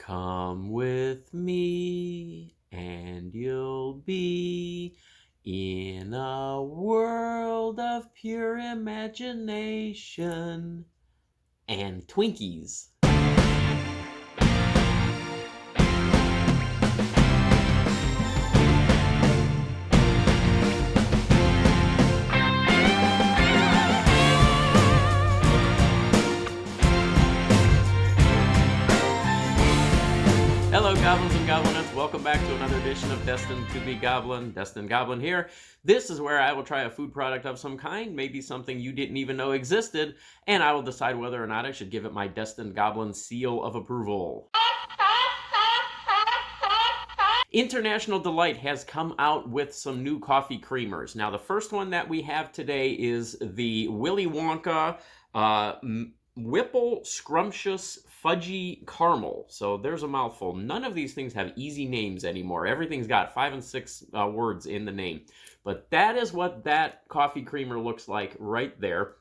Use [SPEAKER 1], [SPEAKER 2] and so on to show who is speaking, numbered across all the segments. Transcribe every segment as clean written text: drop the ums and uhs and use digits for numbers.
[SPEAKER 1] Come with me and you'll be in a world of pure imagination and Twinkies. Hello, goblins and goblinettes. Welcome back to another edition of Destined to be Goblin. Destined Goblin here. This is where I will try a food product of some kind, maybe something you didn't even know existed, and I will decide whether or not I should give it my Destined Goblin seal of approval. International Delight has come out with some new coffee creamers. Now, the first one that we have today is the Willy Wonka Whipple Scrumptious Fudgy Caramel. So there's a mouthful. None of these things have easy names anymore. Everything's got 5 and 6 words in the name. But that is what that coffee creamer looks like right there.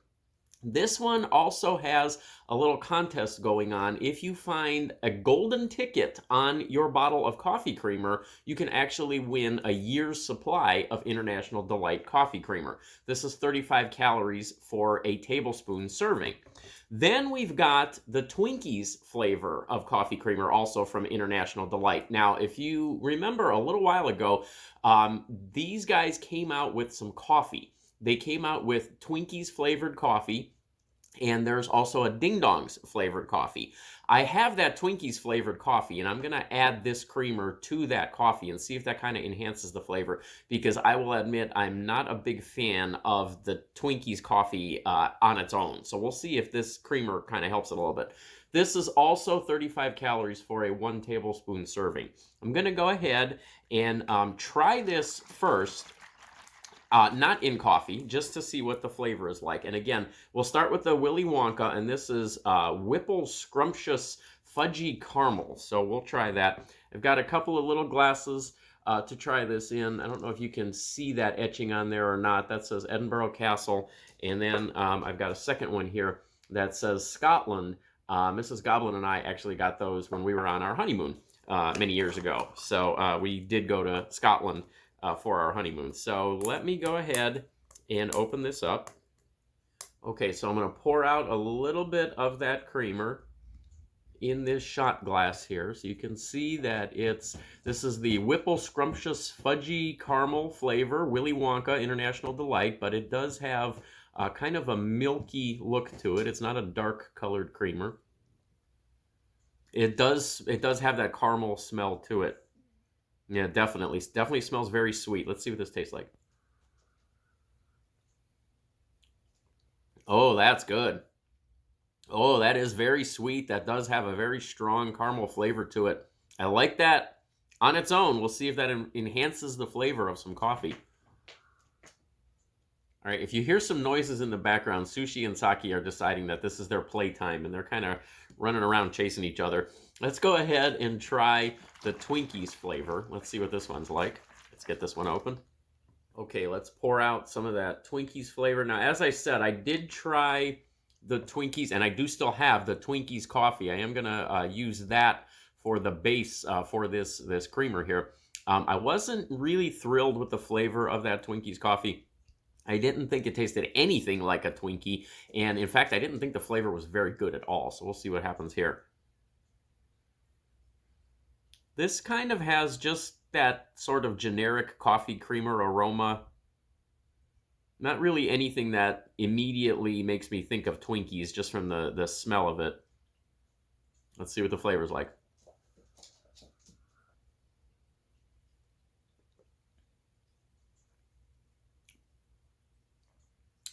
[SPEAKER 1] This one also has a little contest going on. If you find a golden ticket on your bottle of coffee creamer, you can actually win a year's supply of International Delight coffee creamer. This is 35 calories for a tablespoon serving. Then we've got the Twinkies flavor of coffee creamer, also from International Delight. Now, if you remember a little while ago, these guys came out with some coffee. They came out with Twinkies flavored coffee, and there's also a Ding Dongs flavored coffee. I have that Twinkies flavored coffee, and I'm going to add this creamer to that coffee and see if that kind of enhances the flavor, because I will admit I'm not a big fan of the Twinkies coffee on its own. So we'll see if this creamer kind of helps it a little bit. This is also 35 calories for a 1 tablespoon serving. I'm going to go ahead and try this first. Not in coffee, just to see what the flavor is like. And again, we'll start with the Willy Wonka, and this is Whipple Scrumptious Fudgy Caramel. So we'll try that. I've got a couple of little glasses to try this in. I don't know if you can see that etching on there or not. That says Edinburgh Castle. And then I've got a second one here that says Scotland. Mrs. Goblin and I actually got those when we were on our honeymoon many years ago. So we did go to Scotland for our honeymoon. So let me go ahead and open this up. Okay, so I'm going to pour out a little bit of that creamer in this shot glass here. So you can see that this is the Whipple Scrumptious Fudgy Caramel flavor, Willy Wonka International Delight, but it does have kind of a milky look to it. It's not a dark colored creamer. It does have that caramel smell to it. Yeah, definitely smells very sweet. Let's see what this tastes like. Oh, that's good. Oh, that is very sweet. That does have a very strong caramel flavor to it. I like that on its own. We'll see if that enhances the flavor of some coffee. All right, if you hear some noises in the background, Sushi and Saki are deciding that this is their playtime, and they're kind of running around chasing each other. Let's go ahead and try the Twinkies flavor. Let's see what this one's like. Let's get this one open. Okay, let's pour out some of that Twinkies flavor. Now, as I said, I did try the Twinkies, and I do still have the Twinkies coffee. I am going to use that for the base for this creamer here. I wasn't really thrilled with the flavor of that Twinkies coffee. I didn't think it tasted anything like a Twinkie, and in fact, I didn't think the flavor was very good at all, so we'll see what happens here. This kind of has just that sort of generic coffee creamer aroma. Not really anything that immediately makes me think of Twinkies, just from the smell of it. Let's see what the flavor's like.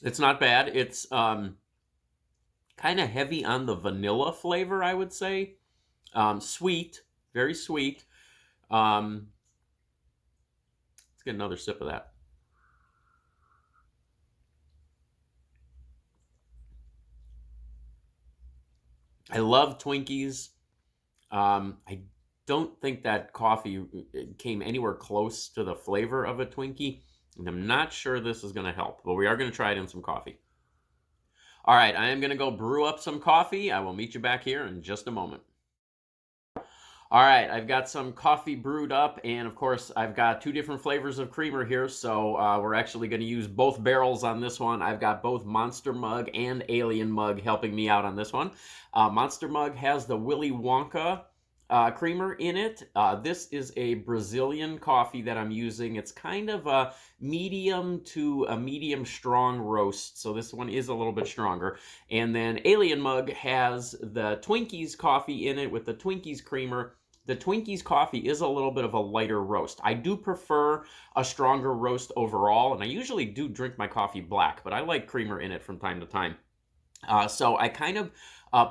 [SPEAKER 1] It's not bad. It's kind of heavy on the vanilla flavor, I would say. Sweet, very sweet. Let's get another sip of that. I love Twinkies. I don't think that coffee came anywhere close to the flavor of a Twinkie. And I'm not sure this is going to help, but we are going to try it in some coffee. All right, I am going to go brew up some coffee. I will meet you back here in just a moment. All right, I've got some coffee brewed up, and of course, I've got two different flavors of creamer here, so we're actually going to use both barrels on this one. I've got both Monster Mug and Alien Mug helping me out on this one. Monster Mug has the Willy Wonka creamer in it. This is a Brazilian coffee that I'm using. It's kind of a medium to a medium strong roast, so this one is a little bit stronger. And then Alien Mug has the Twinkies coffee in it with the Twinkies creamer. The Twinkies coffee is a little bit of a lighter roast. I do prefer a stronger roast overall, and I usually do drink my coffee black, but I like creamer in it from time to time. So I kind of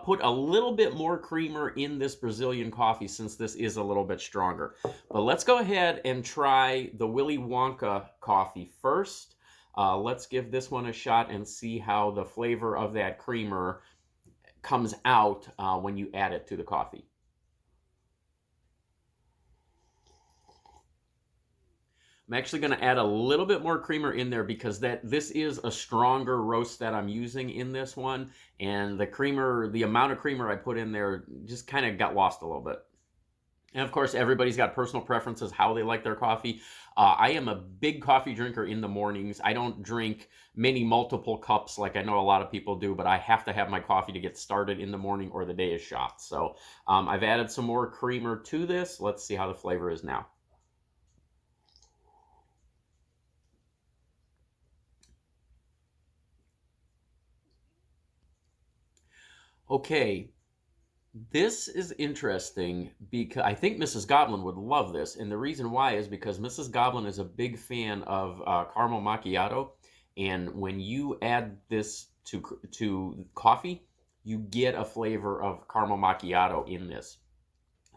[SPEAKER 1] put a little bit more creamer in this Brazilian coffee since this is a little bit stronger. But let's go ahead and try the Willy Wonka coffee first. Let's give this one a shot and see how the flavor of that creamer comes out when you add it to the coffee. I'm actually going to add a little bit more creamer in there because this is a stronger roast that I'm using in this one, and the amount of creamer I put in there just kind of got lost a little bit. And of course, everybody's got personal preferences, how they like their coffee. I am a big coffee drinker in the mornings. I don't drink multiple cups like I know a lot of people do, but I have to have my coffee to get started in the morning or the day is shot. So I've added some more creamer to this. Let's see how the flavor is now. Okay, this is interesting because I think Mrs. Goblin would love this, and the reason why is because Mrs. Goblin is a big fan of caramel macchiato, and when you add this to coffee, you get a flavor of caramel macchiato in this.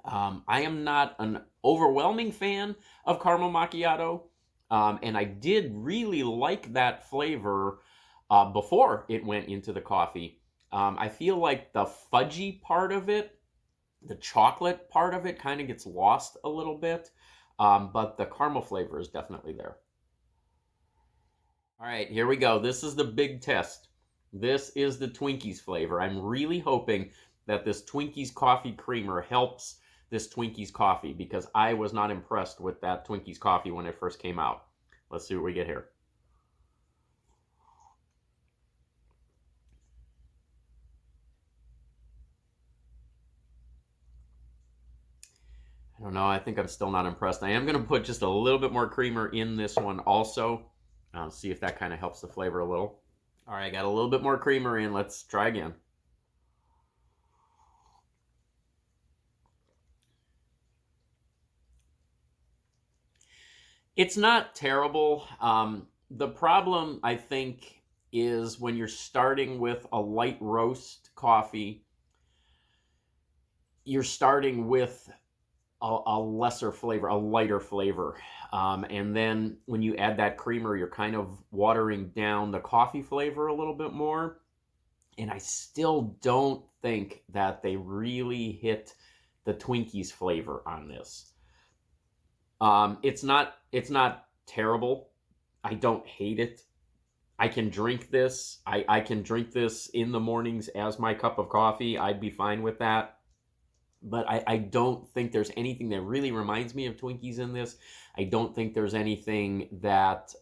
[SPEAKER 1] I am not an overwhelming fan of caramel macchiato, and I did really like that flavor before it went into the coffee. I feel like the fudgy part of it, the chocolate part of it kind of gets lost a little bit, but the caramel flavor is definitely there. All right, here we go. This is the big test. This is the Twinkies flavor. I'm really hoping that this Twinkies coffee creamer helps this Twinkies coffee because I was not impressed with that Twinkies coffee when it first came out. Let's see what we get here. I don't know. I think I'm still not impressed. I am going to put just a little bit more creamer in this one also. See if that kind of helps the flavor a little. All right, got a little bit more creamer in. Let's try again. It's not terrible. The problem, I think, is when you're starting with a light roast coffee, you're starting with a lesser flavor, a lighter flavor. And then when you add that creamer, you're kind of watering down the coffee flavor a little bit more. And I still don't think that they really hit the Twinkies flavor on this. It's not terrible. I don't hate it. I can drink this. I can drink this in the mornings as my cup of coffee. I'd be fine with that. But I don't think there's anything that really reminds me of Twinkies in this. I don't think there's anything that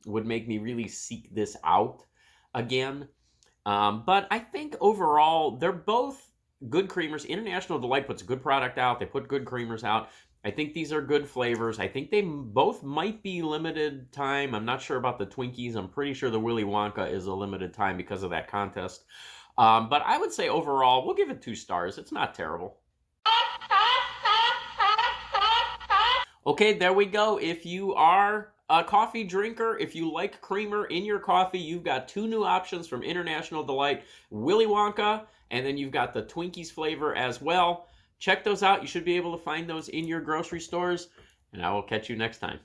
[SPEAKER 1] would make me really seek this out again. But I think overall, they're both good creamers. International Delight puts a good product out. They put good creamers out. I think these are good flavors. I think they both might be limited time. I'm not sure about the Twinkies. I'm pretty sure the Willy Wonka is a limited time because of that contest. But I would say overall, we'll give it 2 stars. It's not terrible. Okay, there we go. If you are a coffee drinker, if you like creamer in your coffee, you've got 2 new options from International Delight, Willy Wonka, and then you've got the Twinkies flavor as well. Check those out. You should be able to find those in your grocery stores, and I will catch you next time.